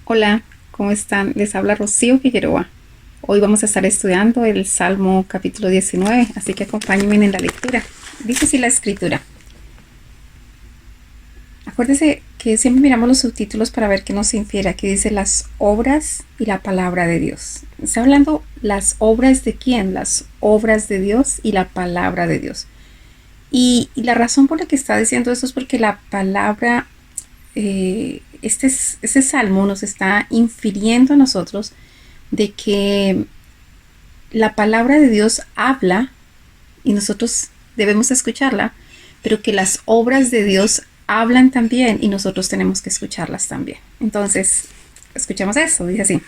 Hola, ¿cómo están? Les habla Rocío Figueroa. Hoy vamos a estar estudiando el Salmo capítulo 19, así que acompáñenme en la lectura. Dice así la escritura. Acuérdense que siempre miramos los subtítulos para ver qué nos infiere. Aquí dice las obras y la palabra de Dios. Está hablando las obras de quién, las obras de Dios y la palabra de Dios. Y la razón por la que está diciendo esto es porque la palabra, este salmo nos está infiriendo a nosotros de que la palabra de Dios habla y nosotros debemos escucharla, pero que las obras de Dios hablan también y nosotros tenemos que escucharlas también. Entonces, escuchemos eso, dice así.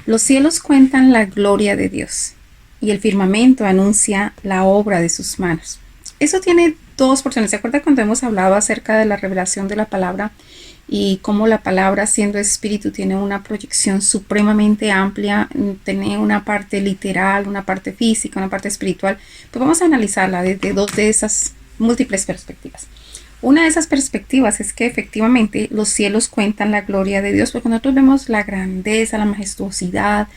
Los cielos cuentan la gloria de Dios y el firmamento anuncia la obra de sus manos. Eso tiene dos porciones. ¿Se acuerda cuando hemos hablado acerca de la revelación de la palabra y cómo la palabra, siendo espíritu, tiene una proyección supremamente amplia, tiene una parte literal, una parte física, una parte espiritual? Pues vamos a analizarla desde dos de esas múltiples perspectivas. Una de esas perspectivas es que efectivamente los cielos cuentan la gloria de Dios, porque nosotros vemos la grandeza, la majestuosidad,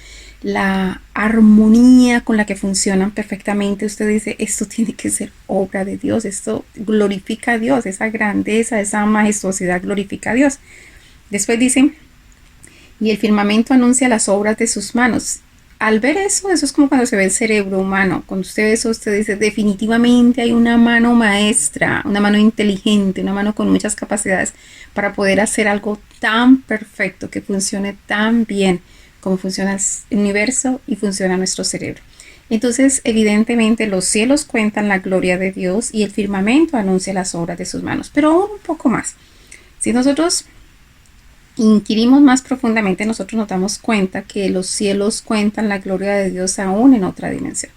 la armonía con la que funcionan perfectamente. Usted dice, esto tiene que ser obra de Dios, esto glorifica a Dios, esa grandeza, esa majestuosidad glorifica a Dios. Después dice, y el firmamento anuncia las obras de sus manos. Al ver eso, eso es como cuando se ve el cerebro humano. Cuando usted ve eso, usted dice, definitivamente hay una mano maestra, una mano inteligente, una mano con muchas capacidades para poder hacer algo tan perfecto, que funcione tan bien como funciona el universo y funciona nuestro cerebro. Entonces, evidentemente, los cielos cuentan la gloria de Dios y el firmamento anuncia las obras de sus manos. Pero aún un poco más. Si nosotros inquirimos más profundamente, nosotros nos damos cuenta que los cielos cuentan la gloria de Dios aún en otra dimensión.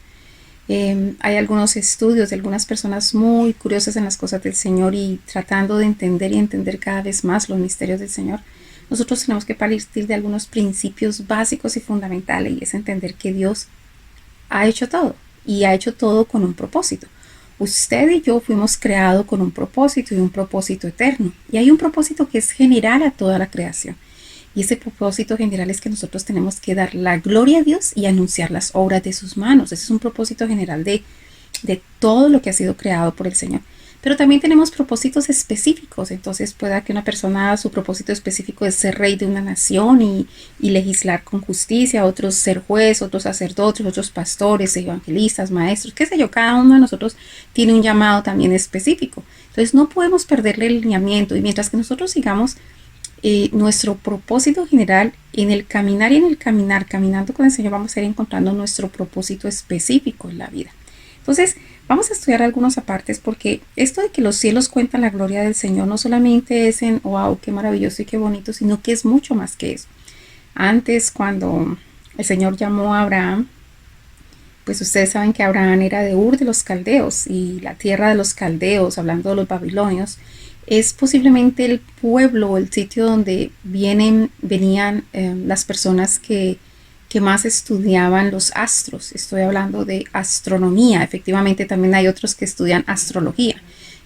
Hay algunos estudios de algunas personas muy curiosas en las cosas del Señor y tratando de entender y entender cada vez más los misterios del Señor. Nosotros tenemos que partir de algunos principios básicos y fundamentales, y es entender que Dios ha hecho todo y ha hecho todo con un propósito. Usted y yo fuimos creados con un propósito y un propósito eterno. Y hay un propósito que es general a toda la creación. Y ese propósito general es que nosotros tenemos que dar la gloria a Dios y anunciar las obras de sus manos. Ese es un propósito general de todo lo que ha sido creado por el Señor. Pero también tenemos propósitos específicos. Entonces pueda que una persona, su propósito específico es ser rey de una nación y legislar con justicia, otros ser juez, otros sacerdotes, otros pastores, evangelistas, maestros, qué sé yo. Cada uno de nosotros tiene un llamado también específico. Entonces no podemos perderle el lineamiento, y mientras que nosotros sigamos nuestro propósito general en el caminar y en el caminar, caminando con el Señor, vamos a ir encontrando nuestro propósito específico en la vida. Entonces, vamos a estudiar algunos apartes, porque esto de que los cielos cuentan la gloria del Señor no solamente es en, wow, qué maravilloso y qué bonito, sino que es mucho más que eso. Antes, cuando el Señor llamó a Abraham, pues ustedes saben que Abraham era de Ur de los Caldeos, y la tierra de los Caldeos, hablando de los babilonios, es posiblemente el pueblo o el sitio donde venían las personas que más estudiaban los astros. Estoy hablando de astronomía. Efectivamente, también hay otros que estudian astrología.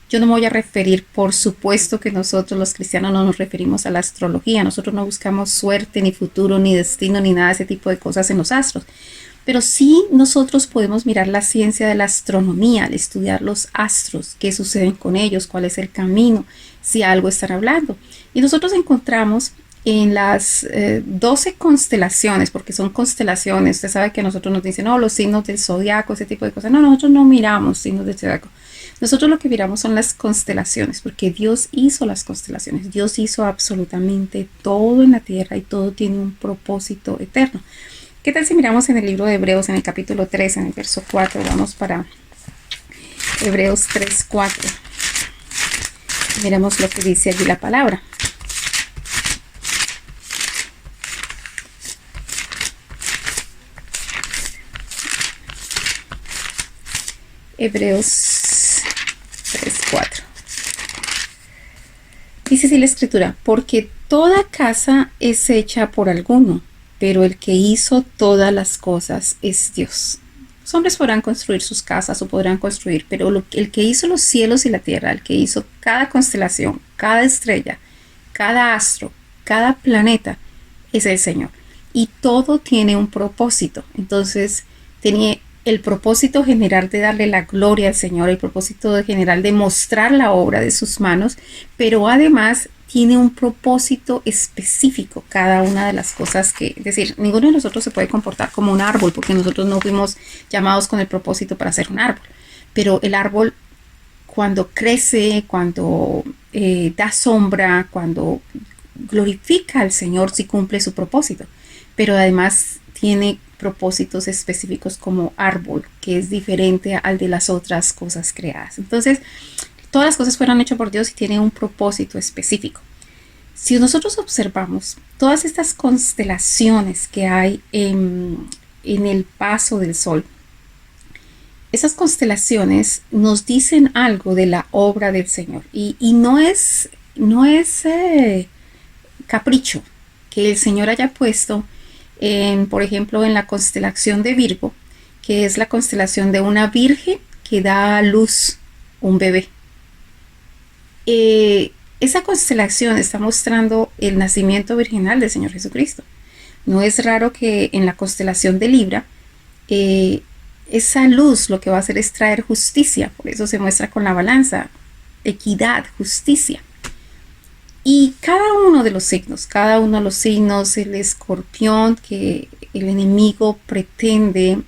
Yo no me voy a referir, por supuesto que nosotros los cristianos no nos referimos a la astrología. Nosotros no buscamos suerte, ni futuro, ni destino, ni nada de ese tipo de cosas en los astros. Pero sí nosotros podemos mirar la ciencia de la astronomía, al estudiar los astros, qué suceden con ellos, cuál es el camino, si algo están hablando. Y nosotros encontramos en las 12 constelaciones, porque son constelaciones. Usted sabe que nosotros nos dicen, no, los signos del zodiaco, ese tipo de cosas. No, nosotros no miramos signos del zodiaco. Nosotros lo que miramos son las constelaciones, porque Dios hizo las constelaciones. Dios hizo absolutamente todo en la tierra y todo tiene un propósito eterno. ¿Qué tal si miramos en el libro de Hebreos, en el capítulo 3, en el verso 4? Vamos para Hebreos 3, 4. Miremos lo que dice allí la palabra. Hebreos 3, 4. Dice así la escritura: porque toda casa es hecha por alguno, pero el que hizo todas las cosas es Dios. Los hombres podrán construir sus casas o podrán construir, pero el que hizo los cielos y la tierra, el que hizo cada constelación, cada estrella, cada astro, cada planeta, es el Señor. Y todo tiene un propósito. Entonces, tenía el propósito general de darle la gloria al Señor, el propósito general de mostrar la obra de sus manos, pero además tiene un propósito específico cada una de las cosas que, es decir, ninguno de nosotros se puede comportar como un árbol, porque nosotros no fuimos llamados con el propósito para ser un árbol, pero el árbol cuando crece, cuando da sombra, cuando glorifica al Señor, sí cumple su propósito, pero además tiene propósitos específicos como árbol, que es diferente al de las otras cosas creadas. Entonces, todas las cosas fueron hechas por Dios y tienen un propósito específico. Si nosotros observamos todas estas constelaciones que hay en el paso del Sol, esas constelaciones nos dicen algo de la obra del Señor y no es capricho que el Señor haya puesto por ejemplo, en la constelación de Virgo, que es la constelación de una virgen que da a luz un bebé. Esa constelación está mostrando el nacimiento virginal del Señor Jesucristo. No es raro que en la constelación de Libra, esa luz lo que va a hacer es traer justicia, por eso se muestra con la balanza, equidad, justicia. Y cada uno de los signos, el escorpión, que el enemigo pretende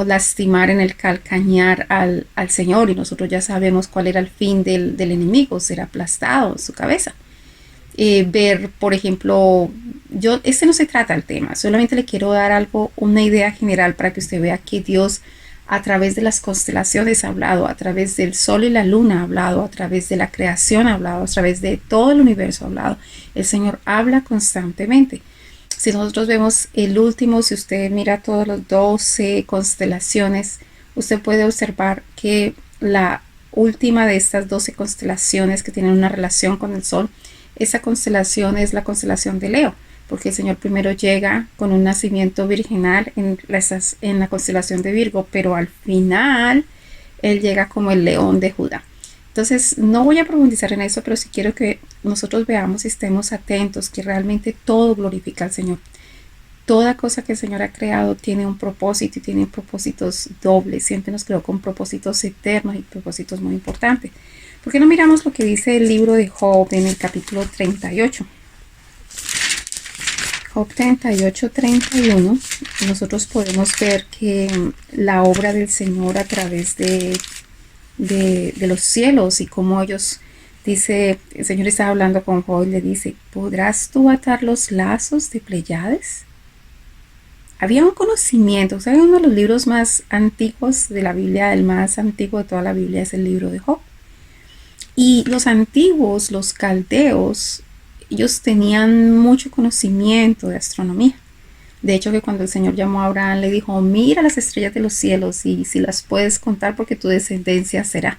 lastimar en el calcañar al Señor, y nosotros ya sabemos cuál era el fin del enemigo, ser aplastado en su cabeza. Ver, por ejemplo, no se trata del tema, solamente le quiero dar una idea general para que usted vea que Dios a través de las constelaciones ha hablado, a través del sol y la luna ha hablado, a través de la creación ha hablado, a través de todo el universo ha hablado. El Señor habla constantemente. Si nosotros vemos el último, si usted mira todos los 12 constelaciones, usted puede observar que la última de estas 12 constelaciones que tienen una relación con el sol, esa constelación es la constelación de Leo, porque el Señor primero llega con un nacimiento virginal en la constelación de Virgo, pero al final Él llega como el león de Judá. Entonces, no voy a profundizar en eso, pero sí quiero que nosotros veamos y estemos atentos, que realmente todo glorifica al Señor. Toda cosa que el Señor ha creado tiene un propósito y tiene propósitos dobles. Siempre nos creó con propósitos eternos y propósitos muy importantes. ¿Por qué no miramos lo que dice el libro de Job en el capítulo 38? Job 38, 31, nosotros podemos ver que la obra del Señor a través de los cielos y cómo ellos, dice, el Señor está hablando con Job y le dice, ¿podrás tú atar los lazos de Pleiades? Había un conocimiento, ¿saben? Uno de los libros más antiguos de la Biblia, el más antiguo de toda la Biblia es el libro de Job. Y los antiguos, los caldeos, ellos tenían mucho conocimiento de astronomía. De hecho, que cuando el Señor llamó a Abraham, le dijo, mira las estrellas de los cielos y si las puedes contar porque tu descendencia será.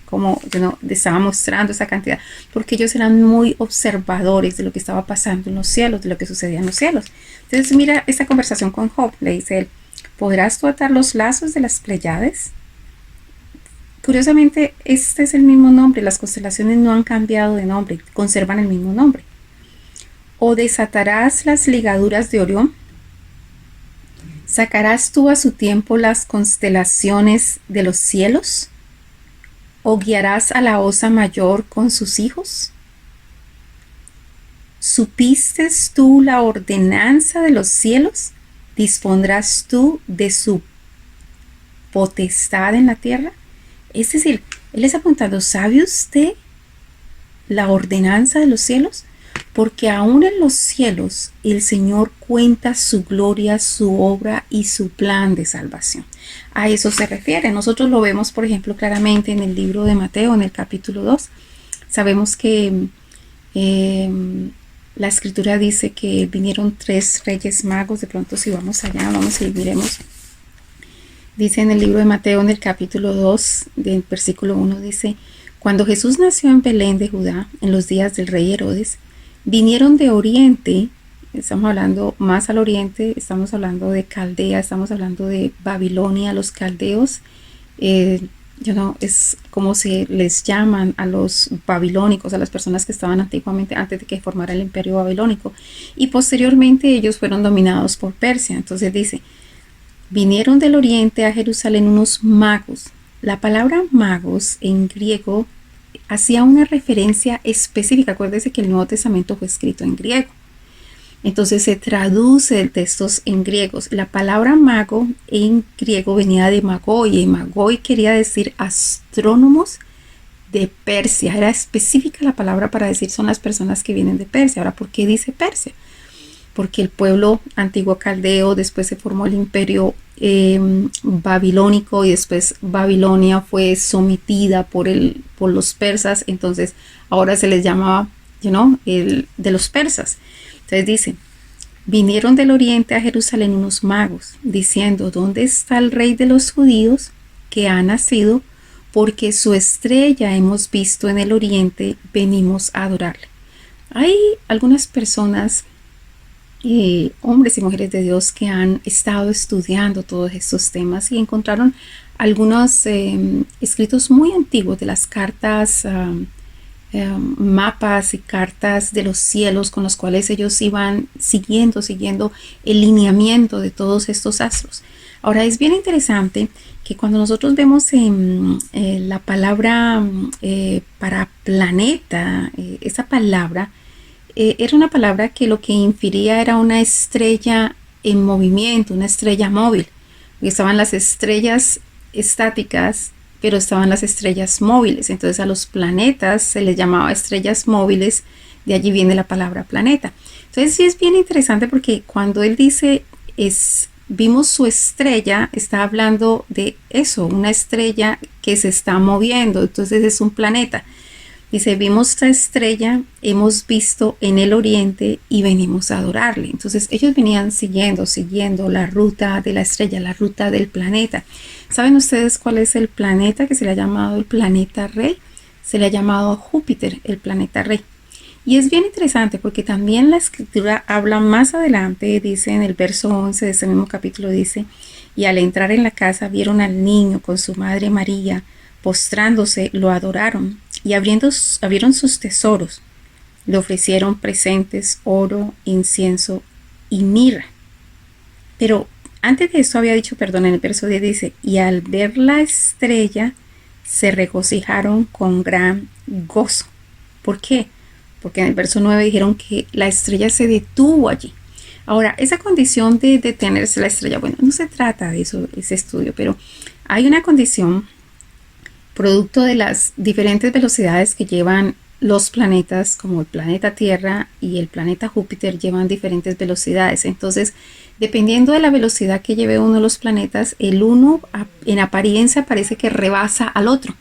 Como estaba mostrando esa cantidad, porque ellos eran muy observadores de lo que estaba pasando en los cielos, de lo que sucedía en los cielos. Entonces mira esta conversación con Job, le dice él, ¿podrás tú atar los lazos de las Pleiades? Curiosamente, este es el mismo nombre, las constelaciones no han cambiado de nombre, conservan el mismo nombre. ¿O desatarás las ligaduras de Orión? ¿Sacarás tú a su tiempo las constelaciones de los cielos? ¿O guiarás a la osa mayor con sus hijos? ¿Supiste tú la ordenanza de los cielos? ¿Dispondrás tú de su potestad en la tierra? Es decir, él está apuntando, ¿sabe usted la ordenanza de los cielos? Porque aún en los cielos el Señor cuenta su gloria, su obra y su plan de salvación. A eso se refiere. Nosotros lo vemos, por ejemplo, claramente en el libro de Mateo, en el capítulo 2. Sabemos que la escritura dice que vinieron 3 reyes magos. De pronto, si vamos allá, vamos y miremos. Dice en el libro de Mateo, en el capítulo 2, del versículo 1, dice, cuando Jesús nació en Belén de Judá, en los días del rey Herodes, vinieron de oriente, estamos hablando más al oriente, estamos hablando de Caldea, estamos hablando de Babilonia, los caldeos Es como si les llaman a los babilónicos, a las personas que estaban antiguamente, antes de que formara el imperio babilónico. Y posteriormente ellos fueron dominados por Persia. Entonces dice, vinieron del oriente a Jerusalén unos magos. La palabra magos en griego hacía una referencia específica. Acuérdese que el Nuevo Testamento fue escrito en griego. Entonces se traduce el texto en griegos. La palabra mago en griego venía de magoi, y magoi quería decir astrónomos de Persia. Era específica la palabra para decir son las personas que vienen de Persia. Ahora, ¿por qué dice Persia? Porque el pueblo antiguo caldeo, después se formó el imperio babilónico, y después Babilonia fue sometida por los persas. Entonces ahora se les llamaba de los persas. Entonces dice, vinieron del oriente a Jerusalén unos magos, diciendo, ¿dónde está el rey de los judíos que ha nacido? Porque su estrella hemos visto en el oriente, venimos a adorarle. Hay algunas personas, hombres y mujeres de Dios, que han estado estudiando todos estos temas y encontraron algunos escritos muy antiguos de las cartas, mapas y cartas de los cielos, con los cuales ellos iban siguiendo el lineamiento de todos estos astros. Ahora es bien interesante que cuando nosotros vemos la palabra para planeta, esa palabra era una palabra que lo que infería era una estrella en movimiento, una estrella móvil. Estaban las estrellas estáticas, pero estaban las estrellas móviles. Entonces a los planetas se les llamaba estrellas móviles, de allí viene la palabra planeta. Entonces sí es bien interesante, porque cuando él dice vimos su estrella, está hablando de eso, una estrella que se está moviendo. Entonces es un planeta. Dice, vimos esta estrella, hemos visto en el oriente y venimos a adorarle. Entonces ellos venían siguiendo la ruta de la estrella, la ruta del planeta. ¿Saben ustedes cuál es el planeta que se le ha llamado el planeta rey? Se le ha llamado a Júpiter el planeta rey. Y es bien interesante porque también la escritura habla más adelante, dice en el verso 11 de ese mismo capítulo, dice, y al entrar en la casa vieron al niño con su madre María, postrándose lo adoraron, y abrieron sus tesoros, le ofrecieron presentes, oro, incienso y mirra. Pero antes de esto había dicho, perdón, en el verso 10 dice, y al ver la estrella se regocijaron con gran gozo. ¿Por qué? Porque en el verso 9 dijeron que la estrella se detuvo allí. Ahora, esa condición de detenerse la estrella, bueno, no se trata de eso, ese estudio, pero hay una condición producto de las diferentes velocidades que llevan los planetas, como el planeta Tierra y el planeta Júpiter, llevan diferentes velocidades. Entonces, dependiendo de la velocidad que lleve uno de los planetas, el uno en apariencia parece que rebasa al otro.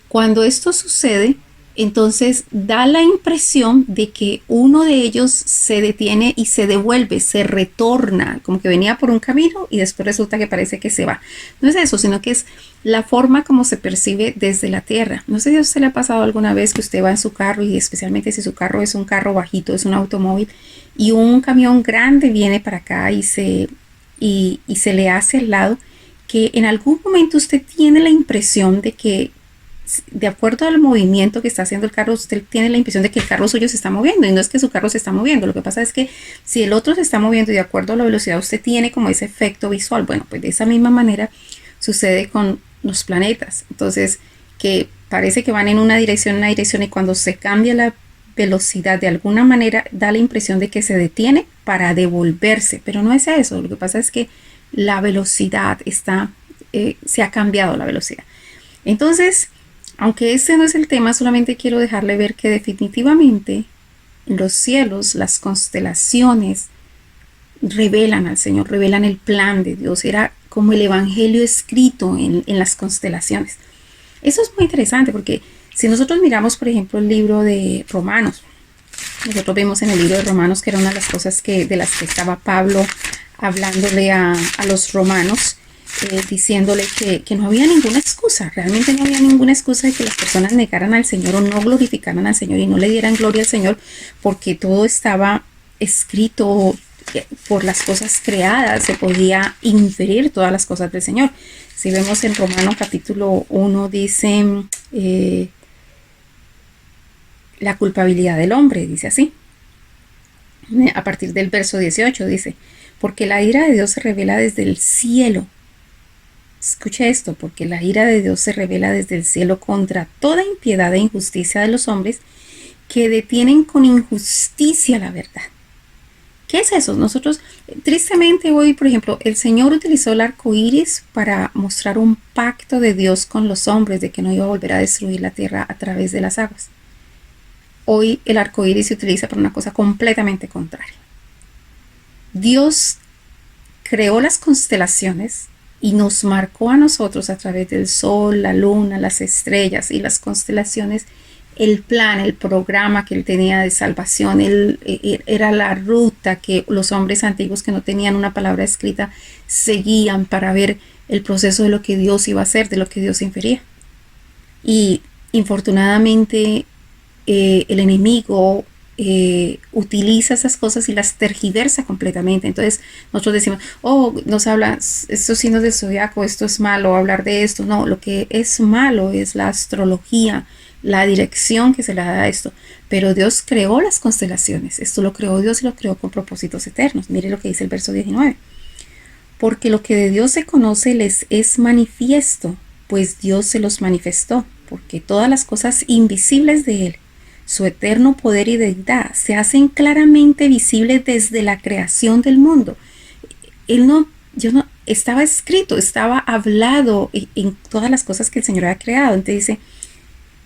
Cuando esto sucede, entonces da la impresión de que uno de ellos se detiene y se devuelve, se retorna, como que venía por un camino y después resulta que parece que se va. No es eso, sino que es la forma como se percibe desde la Tierra. No sé si a usted le ha pasado alguna vez que usted va en su carro, y especialmente si su carro es un carro bajito, es un automóvil, y un camión grande viene para acá y se le hace al lado, que en algún momento usted tiene la impresión de que, de acuerdo al movimiento que está haciendo el carro, usted tiene la impresión de que el carro suyo se está moviendo, y no es que su carro se está moviendo. Lo que pasa es que si el otro se está moviendo y de acuerdo a la velocidad usted tiene como ese efecto visual. Bueno, pues de esa misma manera sucede con los planetas. Entonces, que parece que van en una dirección, y cuando se cambia la velocidad de alguna manera da la impresión de que se detiene para devolverse, pero no es eso. Lo que pasa es que la velocidad se ha cambiado la velocidad. Entonces, aunque este no es el tema, solamente quiero dejarle ver que definitivamente en los cielos, las constelaciones revelan al Señor, revelan el plan de Dios. Era como el evangelio escrito en las constelaciones. Eso es muy interesante, porque si nosotros miramos, por ejemplo, el libro de Romanos, nosotros vemos en el libro de Romanos que era una de las cosas de las que estaba Pablo hablándole a los romanos, diciéndole que no había ninguna excusa, realmente no había ninguna excusa de que las personas negaran al Señor o no glorificaran al Señor y no le dieran gloria al Señor, porque todo estaba escrito por las cosas creadas se podía inferir todas las cosas del Señor. Si vemos en Romanos capítulo 1 dice la culpabilidad del hombre, dice así. A partir del verso 18 dice, porque la ira de Dios se revela desde el cielo. Escucha esto, porque la ira de Dios se revela desde el cielo contra toda impiedad e injusticia de los hombres que detienen con injusticia la verdad. ¿Qué es eso? Nosotros, tristemente hoy, por ejemplo, el Señor utilizó el arco iris para mostrar un pacto de Dios con los hombres, de que no iba a volver a destruir la tierra a través de las aguas. Hoy el arco iris se utiliza para una cosa completamente contraria. Dios creó las constelaciones y nos marcó a nosotros a través del sol, la luna, las estrellas y las constelaciones el plan, el programa que él tenía de salvación. Era la ruta que los hombres antiguos que no tenían una palabra escrita seguían para ver el proceso de lo que Dios iba a hacer, de lo que Dios infería. Y infortunadamente el enemigo utiliza esas cosas y las tergiversa completamente. Entonces nosotros decimos, nos habla estos signos del zodiaco, esto es malo, hablar de esto. No, lo que es malo es la astrología, la dirección que se le da a esto. Pero Dios creó las constelaciones. Esto lo creó Dios y lo creó con propósitos eternos. Mire lo que dice el verso 19. Porque lo que de Dios se conoce les es manifiesto, pues Dios se los manifestó. Porque todas las cosas invisibles de Él, su eterno poder y deidad, se hacen claramente visibles desde la creación del mundo. Estaba escrito, estaba hablado en todas las cosas que el Señor había creado. Entonces dice,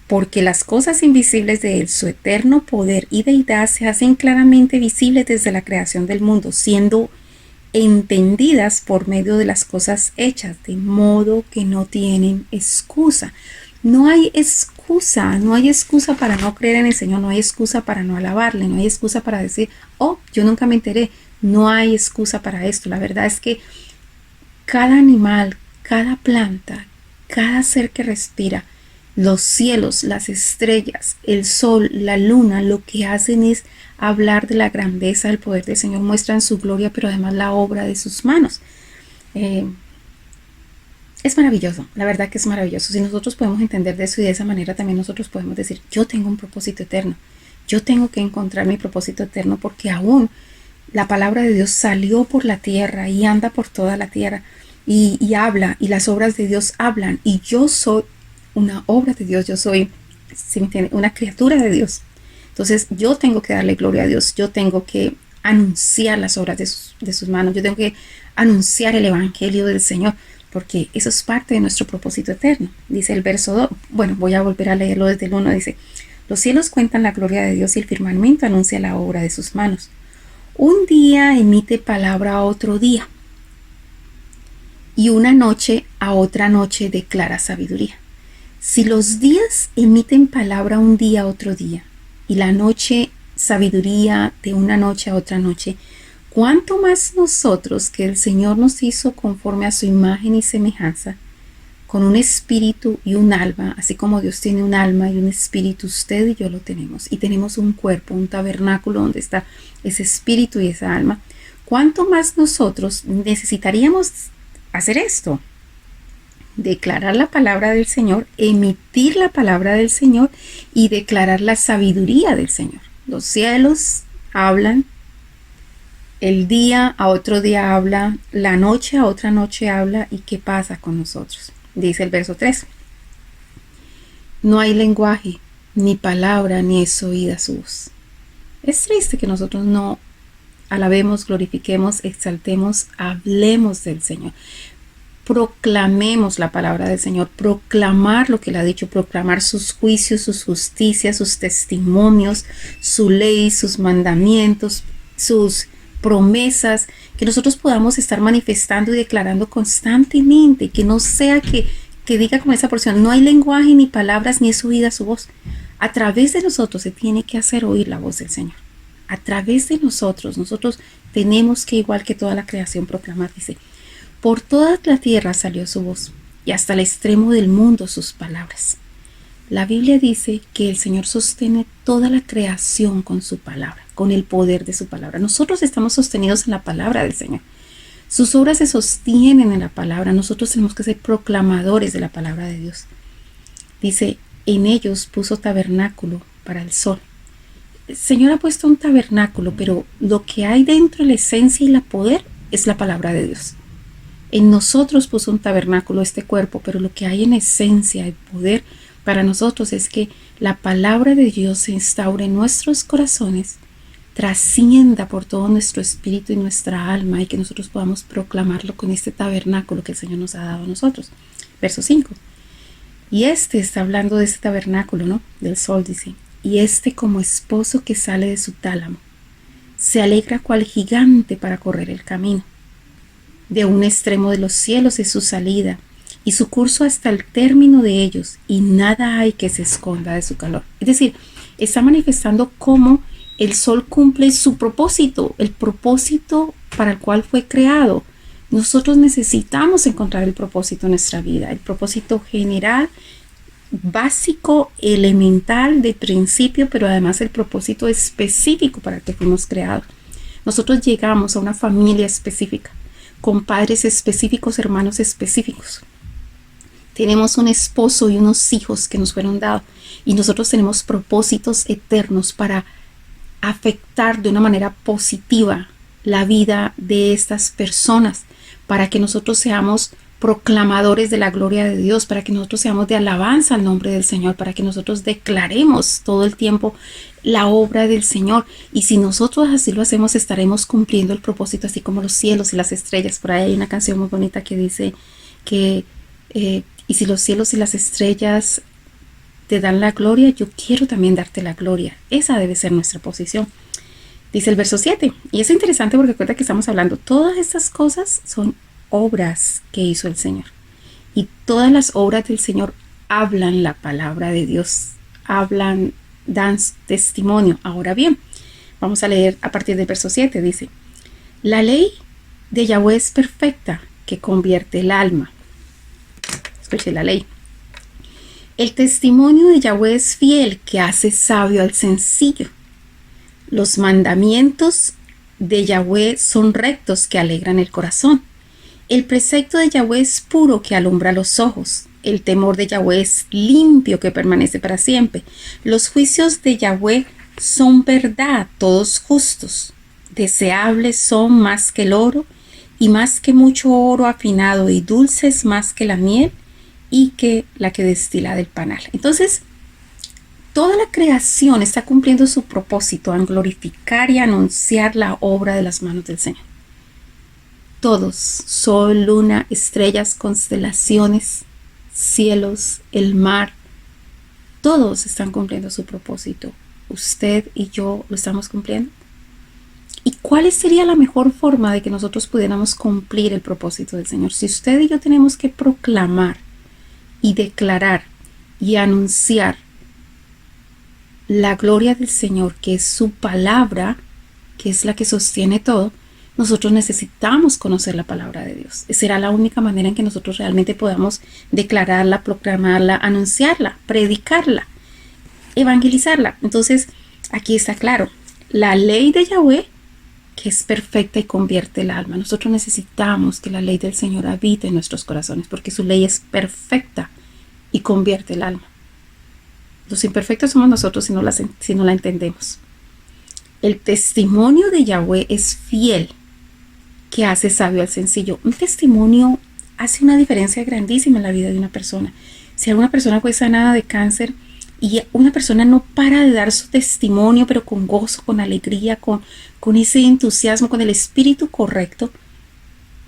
porque las cosas invisibles de Él, su eterno poder y deidad, se hacen claramente visibles desde la creación del mundo, siendo entendidas por medio de las cosas hechas, de modo que no tienen excusa. No hay excusa para no creer en el Señor, no hay excusa para no alabarle, no hay excusa para decir, yo nunca me enteré. No hay excusa para esto. La verdad es que cada animal, cada planta, cada ser que respira, los cielos, las estrellas, el sol, la luna, lo que hacen es hablar de la grandeza del poder del Señor, muestran su gloria, pero además la obra de sus manos. Es maravilloso, la verdad que es maravilloso. Si nosotros podemos entender de eso y de esa manera también nosotros podemos decir, yo tengo un propósito eterno, yo tengo que encontrar mi propósito eterno, porque aún la palabra de Dios salió por la tierra y anda por toda la tierra y habla, y las obras de Dios hablan, y yo soy una obra de Dios, yo soy, ¿sí me entiende?, una criatura de Dios. Entonces yo tengo que darle gloria a Dios, yo tengo que anunciar las obras de sus manos, yo tengo que anunciar el evangelio del Señor, porque eso es parte de nuestro propósito eterno. Dice el verso 2, voy a volver a leerlo desde el 1, dice, los cielos cuentan la gloria de Dios y el firmamento anuncia la obra de sus manos. Un día emite palabra a otro día, y una noche a otra noche declara sabiduría. Si los días emiten palabra un día a otro día, y la noche sabiduría de una noche a otra noche, ¿cuánto más nosotros, que el Señor nos hizo conforme a su imagen y semejanza, con un espíritu y un alma, así como Dios tiene un alma y un espíritu, usted y yo lo tenemos, y tenemos un cuerpo, un tabernáculo donde está ese espíritu y esa alma? ¿Cuánto más nosotros necesitaríamos hacer esto? Declarar la palabra del Señor, emitir la palabra del Señor y declarar la sabiduría del Señor. Los cielos hablan, el día a otro día habla, la noche a otra noche habla. ¿Y qué pasa con nosotros? Dice el verso 3. No hay lenguaje, ni palabra, ni es oída su voz. Es triste que nosotros no alabemos, glorifiquemos, exaltemos, hablemos del Señor. Proclamemos la palabra del Señor, proclamar lo que Él ha dicho, proclamar sus juicios, sus justicias, sus testimonios, su ley, sus mandamientos, sus promesas, que nosotros podamos estar manifestando y declarando constantemente, que no sea que diga como esa porción, no hay lenguaje ni palabras ni es oída su voz. A través de nosotros se tiene que hacer oír la voz del Señor. A través de nosotros tenemos que, igual que toda la creación, proclamar, dice, por toda la tierra salió su voz, y hasta el extremo del mundo sus palabras. La Biblia dice que el Señor sostiene toda la creación con su palabra. con el poder de su palabra. Nosotros estamos sostenidos en la palabra del Señor. Sus obras se sostienen en la palabra. Nosotros tenemos que ser proclamadores de la palabra de Dios. Dice, en ellos puso tabernáculo para el sol. El Señor ha puesto un tabernáculo, pero lo que hay dentro, la esencia y el poder, es la palabra de Dios. En nosotros puso un tabernáculo este cuerpo, pero lo que hay en esencia, el poder para nosotros es que la palabra de Dios se instaure en nuestros corazones, trascienda por todo nuestro espíritu y nuestra alma, y que nosotros podamos proclamarlo con este tabernáculo que el Señor nos ha dado a nosotros. Verso 5. Y está hablando de este tabernáculo, ¿no? Del sol, dice. Y como esposo que sale de su tálamo, se alegra cual gigante para correr el camino. De un extremo de los cielos es su salida, y su curso hasta el término de ellos, y nada hay que se esconda de su calor. Es decir, está manifestando cómo el sol cumple su propósito, el propósito para el cual fue creado. Nosotros necesitamos encontrar el propósito en nuestra vida, el propósito general, básico, elemental, de principio, pero además el propósito específico para el que fuimos creados. Nosotros llegamos a una familia específica, con padres específicos, hermanos específicos. Tenemos un esposo y unos hijos que nos fueron dados, y nosotros tenemos propósitos eternos para afectar de una manera positiva la vida de estas personas, para que nosotros seamos proclamadores de la gloria de Dios, para que nosotros seamos de alabanza al nombre del Señor, para que nosotros declaremos todo el tiempo la obra del Señor. Y si nosotros así lo hacemos, estaremos cumpliendo el propósito, así como los cielos y las estrellas. Por ahí hay una canción muy bonita que dice que y si los cielos y las estrellas te dan la gloria, yo quiero también darte la gloria. Esa debe ser nuestra posición. Dice el verso 7, y es interesante porque recuerda que estamos hablando, todas estas cosas son obras que hizo el Señor. Y todas las obras del Señor hablan la palabra de Dios, dan testimonio. Ahora bien, vamos a leer a partir del verso 7, dice, la ley de Yahweh es perfecta, que convierte el alma. Escuche la ley. El testimonio de Yahweh es fiel, que hace sabio al sencillo. Los mandamientos de Yahweh son rectos, que alegran el corazón. El precepto de Yahweh es puro, que alumbra los ojos. El temor de Yahweh es limpio, que permanece para siempre. Los juicios de Yahweh son verdad, todos justos. Deseables son más que el oro, y más que mucho oro afinado, y dulces más que la miel, y que la que destila del panal. Entonces, toda la creación está cumpliendo su propósito en glorificar y anunciar la obra de las manos del Señor. Todos, sol, luna, estrellas, constelaciones, cielos, el mar, todos están cumpliendo su propósito. Usted y yo lo estamos cumpliendo. ¿Y cuál sería la mejor forma de que nosotros pudiéramos cumplir el propósito del Señor? Si usted y yo tenemos que proclamar y declarar y anunciar la gloria del Señor, que es su palabra, que es la que sostiene todo, nosotros necesitamos conocer la palabra de Dios. Será la única manera en que nosotros realmente podamos declararla, proclamarla, anunciarla, predicarla, evangelizarla. Entonces, aquí está claro, la ley de Yahweh, que es perfecta y convierte el alma. Nosotros necesitamos que la ley del Señor habite en nuestros corazones, porque su ley es perfecta y convierte el alma. Los imperfectos somos nosotros si no la entendemos. El testimonio de Yahweh es fiel, que hace sabio al sencillo. Un testimonio hace una diferencia grandísima en la vida de una persona. Si alguna persona fue sanada de cáncer y una persona no para de dar su testimonio, pero con gozo, con alegría, con ese entusiasmo, con el espíritu correcto,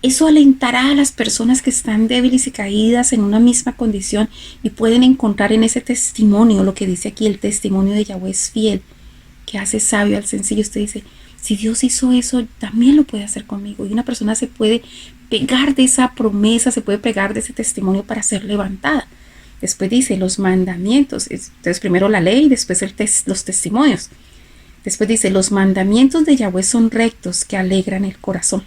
eso alentará a las personas que están débiles y caídas en una misma condición y pueden encontrar en ese testimonio lo que dice aquí, el testimonio de Yahweh es fiel, que hace sabio al sencillo. Usted dice, si Dios hizo eso, también lo puede hacer conmigo. Y una persona se puede pegar de esa promesa, se puede pegar de ese testimonio para ser levantada. Después dice los mandamientos. Entonces primero la ley, después los testimonios. Después dice los mandamientos de Yahweh son rectos, que alegran el corazón.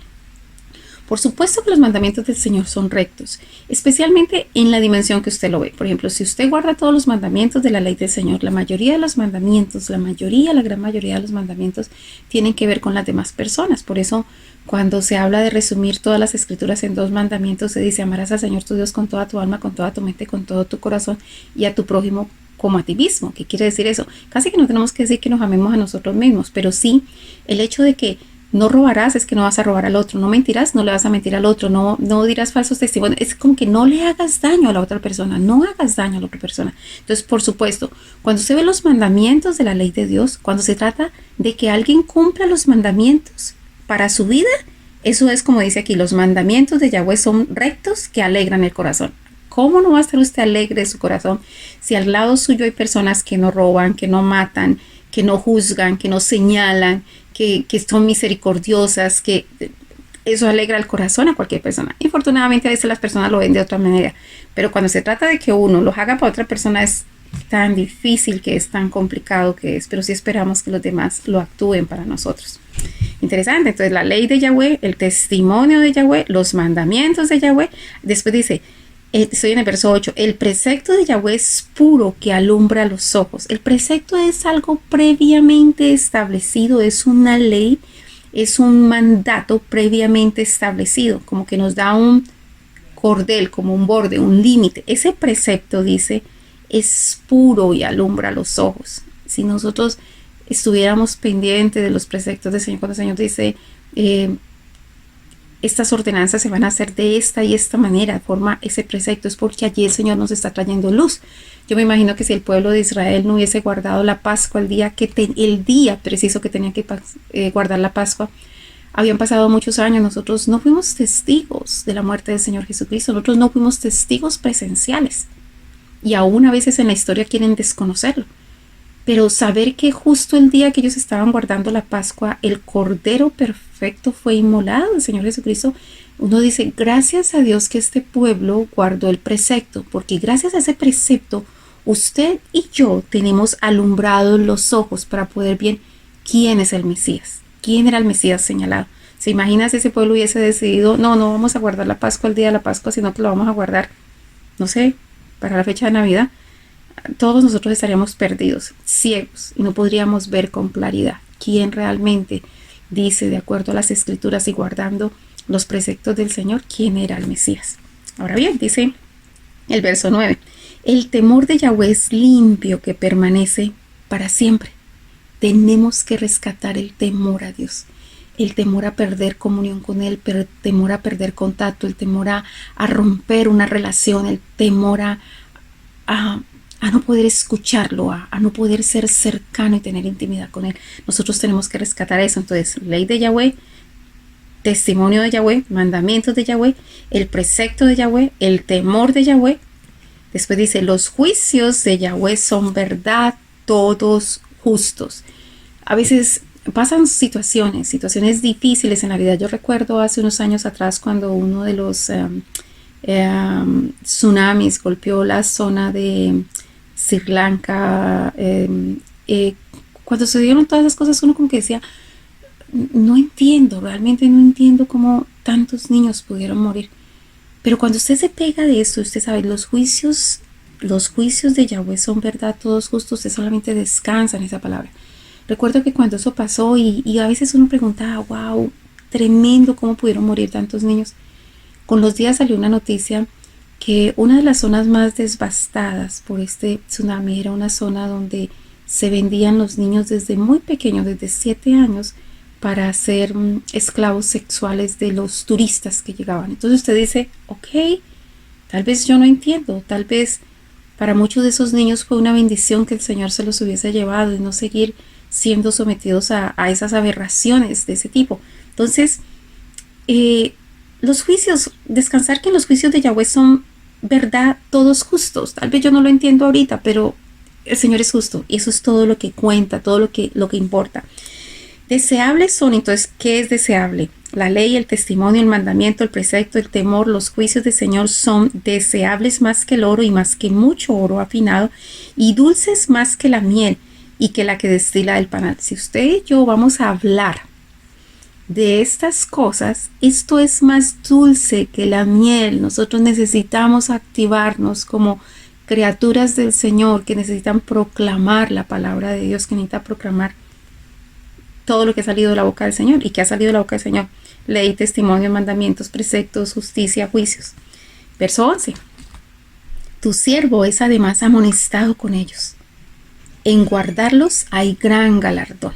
Por supuesto que los mandamientos del Señor son rectos, especialmente en la dimensión que usted lo ve. Por ejemplo, si usted guarda todos los mandamientos de la ley del Señor, la mayoría de los mandamientos, la gran mayoría de los mandamientos tienen que ver con las demás personas. Por eso, cuando se habla de resumir todas las escrituras en 2 mandamientos, se dice: amarás al Señor tu Dios con toda tu alma, con toda tu mente, con todo tu corazón, y a tu prójimo como a ti mismo. ¿Qué quiere decir eso? Casi que no tenemos que decir que nos amemos a nosotros mismos, pero sí el hecho de que no robarás es que no vas a robar al otro, no mentirás, no le vas a mentir al otro, no dirás falsos testimonios, es como que no le hagas daño a la otra persona, no hagas daño a la otra persona. Entonces, por supuesto, cuando usted ve los mandamientos de la ley de Dios, cuando se trata de que alguien cumpla los mandamientos para su vida, eso es como dice aquí: los mandamientos de Yahweh son rectos que alegran el corazón. ¿Cómo no va a estar usted alegre de su corazón si al lado suyo hay personas que no roban, que no matan, que no juzgan, que no señalan, que son misericordiosas, que eso alegra el corazón a cualquier persona? Infortunadamente a veces las personas lo ven de otra manera, pero cuando se trata de que uno los haga para otra persona es tan difícil, que es tan complicado que es, pero sí esperamos que los demás lo actúen para nosotros. Interesante. Entonces, la ley de Yahweh, el testimonio de Yahweh, los mandamientos de Yahweh. Después dice, estoy en el verso 8, el precepto de Yahweh es puro que alumbra los ojos. El precepto es algo previamente establecido, es una ley, es un mandato previamente establecido, como que nos da un cordel, como un borde, un límite. Ese precepto, dice, es puro y alumbra los ojos. Si nosotros estuviéramos pendientes de los preceptos del Señor, cuando el Señor dice, estas ordenanzas se van a hacer de esta y esta manera, forma ese precepto, es porque allí el Señor nos está trayendo luz. Yo me imagino que si el pueblo de Israel no hubiese guardado la Pascua el día preciso que tenían que guardar la Pascua, habían pasado muchos años, nosotros no fuimos testigos de la muerte del Señor Jesucristo, nosotros no fuimos testigos presenciales, y aún a veces en la historia quieren desconocerlo. Pero saber que justo el día que ellos estaban guardando la Pascua, el Cordero perfecto fue inmolado, el Señor Jesucristo, uno dice, gracias a Dios que este pueblo guardó el precepto, porque gracias a ese precepto, usted y yo tenemos alumbrados los ojos para poder ver quién es el Mesías, quién era el Mesías señalado. ¿Se imagina si ese pueblo hubiese decidido, no vamos a guardar la Pascua el día de la Pascua, sino que lo vamos a guardar, no sé, para la fecha de Navidad? Todos nosotros estaríamos perdidos, ciegos, y no podríamos ver con claridad quién realmente dice, de acuerdo a las escrituras y guardando los preceptos del Señor, quién era el Mesías. Ahora bien, dice el verso 9, el temor de Yahweh es limpio que permanece para siempre. Tenemos que rescatar el temor a Dios, el temor a perder comunión con Él, el temor a perder contacto, el temor a romper una relación, el temor a no poder escucharlo, a no poder ser cercano y tener intimidad con Él. Nosotros tenemos que rescatar eso. Entonces, ley de Yahweh, testimonio de Yahweh, mandamientos de Yahweh, el precepto de Yahweh, el temor de Yahweh. Después dice, los juicios de Yahweh son verdad, todos justos. A veces pasan situaciones difíciles en la vida. Yo recuerdo hace unos años atrás cuando uno de los tsunamis golpeó la zona de Sri Lanka, cuando se dieron todas esas cosas, uno como que decía, realmente no entiendo cómo tantos niños pudieron morir. Pero cuando usted se pega de eso, usted sabe, los juicios de Yahweh son verdad, todos justos, usted solamente descansa en esa palabra. Recuerdo que cuando eso pasó y a veces uno preguntaba, wow, tremendo cómo pudieron morir tantos niños. Con los días salió una noticia que una de las zonas más devastadas por este tsunami era una zona donde se vendían los niños desde muy pequeños, desde 7 años, para ser esclavos sexuales de los turistas que llegaban. Entonces usted dice, ok, tal vez yo no entiendo, tal vez para muchos de esos niños fue una bendición que el Señor se los hubiese llevado y no seguir siendo sometidos a esas aberraciones de ese tipo. Entonces, los juicios, descansar que los juicios de Yahweh son verdad, todos justos. Tal vez yo no lo entiendo ahorita, pero el Señor es justo y eso es todo lo que cuenta, todo lo que importa. Deseables son, entonces, ¿qué es deseable? La ley, el testimonio, el mandamiento, el precepto, el temor, los juicios del Señor son deseables más que el oro y más que mucho oro afinado y dulces más que la miel y que la que destila del panal. Si usted y yo vamos a hablar de estas cosas, esto es más dulce que la miel. Nosotros necesitamos activarnos como criaturas del Señor que necesitan proclamar la palabra de Dios, que necesitan proclamar todo lo que ha salido de la boca del Señor. ¿Y que ha salido de la boca del Señor? Ley, testimonio, mandamientos, preceptos, justicia, juicios. Verso 11. Tu siervo es además amonestado con ellos. En guardarlos hay gran galardón.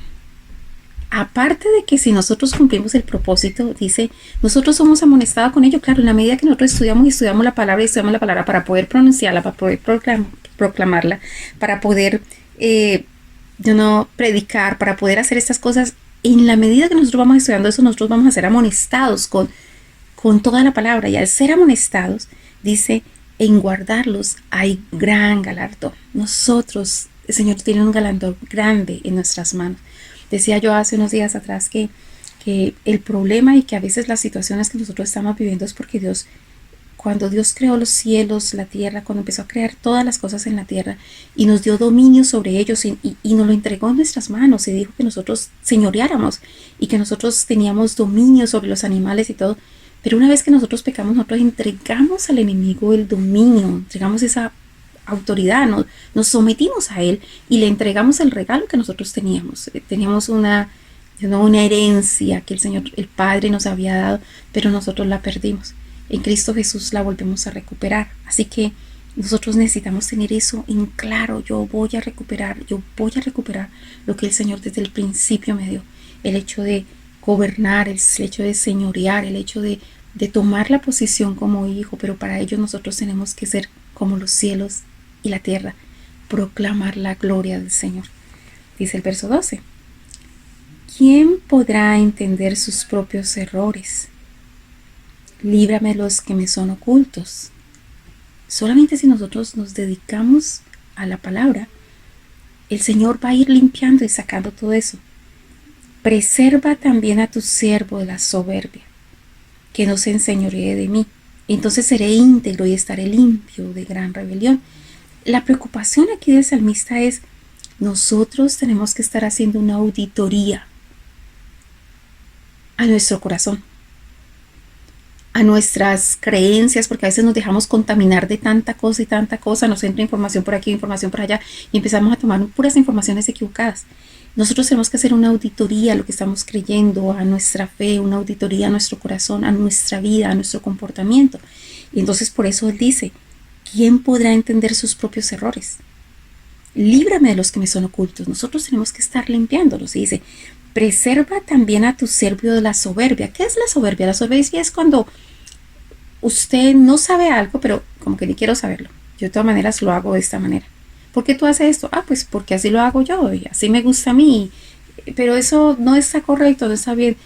Aparte de que si nosotros cumplimos el propósito, dice, nosotros somos amonestados con ello. Claro, en la medida que nosotros estudiamos la palabra para poder pronunciarla, para poder proclamarla, para poder predicar, para poder hacer estas cosas, en la medida que nosotros vamos estudiando eso, nosotros vamos a ser amonestados con toda la palabra. Y al ser amonestados, dice, en guardarlos hay gran galardón. Nosotros, el Señor tiene un galardón grande en nuestras manos. Decía yo hace unos días atrás que el problema y que a veces las situaciones que nosotros estamos viviendo es porque Dios, cuando Dios creó los cielos, la tierra, cuando empezó a crear todas las cosas en la tierra y nos dio dominio sobre ellos y nos lo entregó en nuestras manos y dijo que nosotros señoreáramos y que nosotros teníamos dominio sobre los animales y todo. Pero una vez que nosotros pecamos, nosotros entregamos al enemigo el dominio, entregamos esa autoridad, nos sometimos a él y le entregamos el regalo que nosotros teníamos. Teníamos una herencia que el Señor, el Padre nos había dado, pero nosotros la perdimos. En Cristo Jesús la volvemos a recuperar. Así que nosotros necesitamos tener eso en claro. Yo voy a recuperar lo que el Señor desde el principio me dio. El hecho de gobernar, el hecho de señorear, el hecho de tomar la posición como hijo, pero para ello nosotros tenemos que ser como los cielos y la tierra, proclamar la gloria del Señor. Dice el verso 12. ¿Quién podrá entender sus propios errores? Líbrame los que me son ocultos. Solamente si nosotros nos dedicamos a la palabra, el Señor va a ir limpiando y sacando todo eso. Preserva también a tu siervo de la soberbia, que no se enseñoree de mí. Entonces seré íntegro y estaré limpio de gran rebelión. La preocupación aquí del salmista es, nosotros tenemos que estar haciendo una auditoría a nuestro corazón, a nuestras creencias, porque a veces nos dejamos contaminar de tanta cosa, nos entra información por aquí, información por allá, y empezamos a tomar puras informaciones equivocadas. Nosotros tenemos que hacer una auditoría a lo que estamos creyendo, a nuestra fe, una auditoría a nuestro corazón, a nuestra vida, a nuestro comportamiento. Y entonces por eso él dice, ¿quién podrá entender sus propios errores? Líbrame de los que me son ocultos. Nosotros tenemos que estar limpiándolos. Y dice, preserva también a tu siervo de la soberbia. ¿Qué es la soberbia? La soberbia es cuando usted no sabe algo, pero como que ni quiero saberlo. Yo de todas maneras lo hago de esta manera. ¿Por qué tú haces esto? Pues porque así lo hago yo y así me gusta a mí. Pero eso no está correcto, no está bien.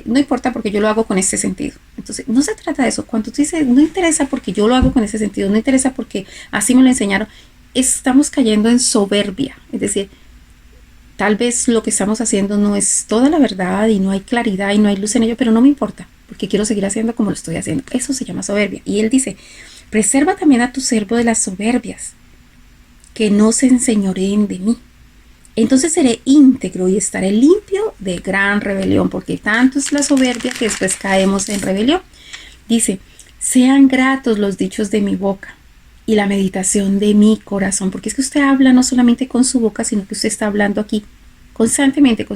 No importa porque yo lo hago con este sentido. Entonces, no se trata de eso. Cuando tú dices, no interesa porque yo lo hago con ese sentido, no interesa porque así me lo enseñaron, estamos cayendo en soberbia. Es decir, tal vez lo que estamos haciendo no es toda la verdad y no hay claridad y no hay luz en ello, pero no me importa porque quiero seguir haciendo como lo estoy haciendo. Eso se llama soberbia. Y él dice, preserva también a tu siervo de las soberbias, que no se enseñoreen de mí. Entonces seré íntegro y estaré limpio de gran rebelión, porque tanto es la soberbia que después caemos en rebelión. Dice, sean gratos los dichos de mi boca y la meditación de mi corazón, porque es que usted habla no solamente con su boca, sino que usted está hablando aquí constantemente.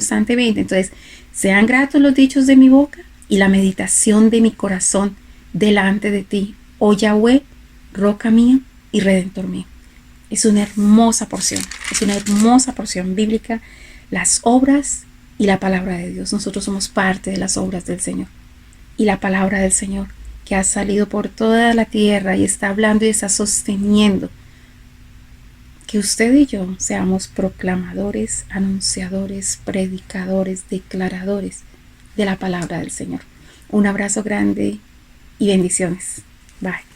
Entonces, sean gratos los dichos de mi boca y la meditación de mi corazón delante de ti, oh Yahweh, roca mía y redentor mío. Es una hermosa porción bíblica, las obras y la palabra de Dios. Nosotros somos parte de las obras del Señor. Y la palabra del Señor, que ha salido por toda la tierra y está hablando y está sosteniendo. Que usted y yo seamos proclamadores, anunciadores, predicadores, declaradores de la palabra del Señor. Un abrazo grande y bendiciones. Bye.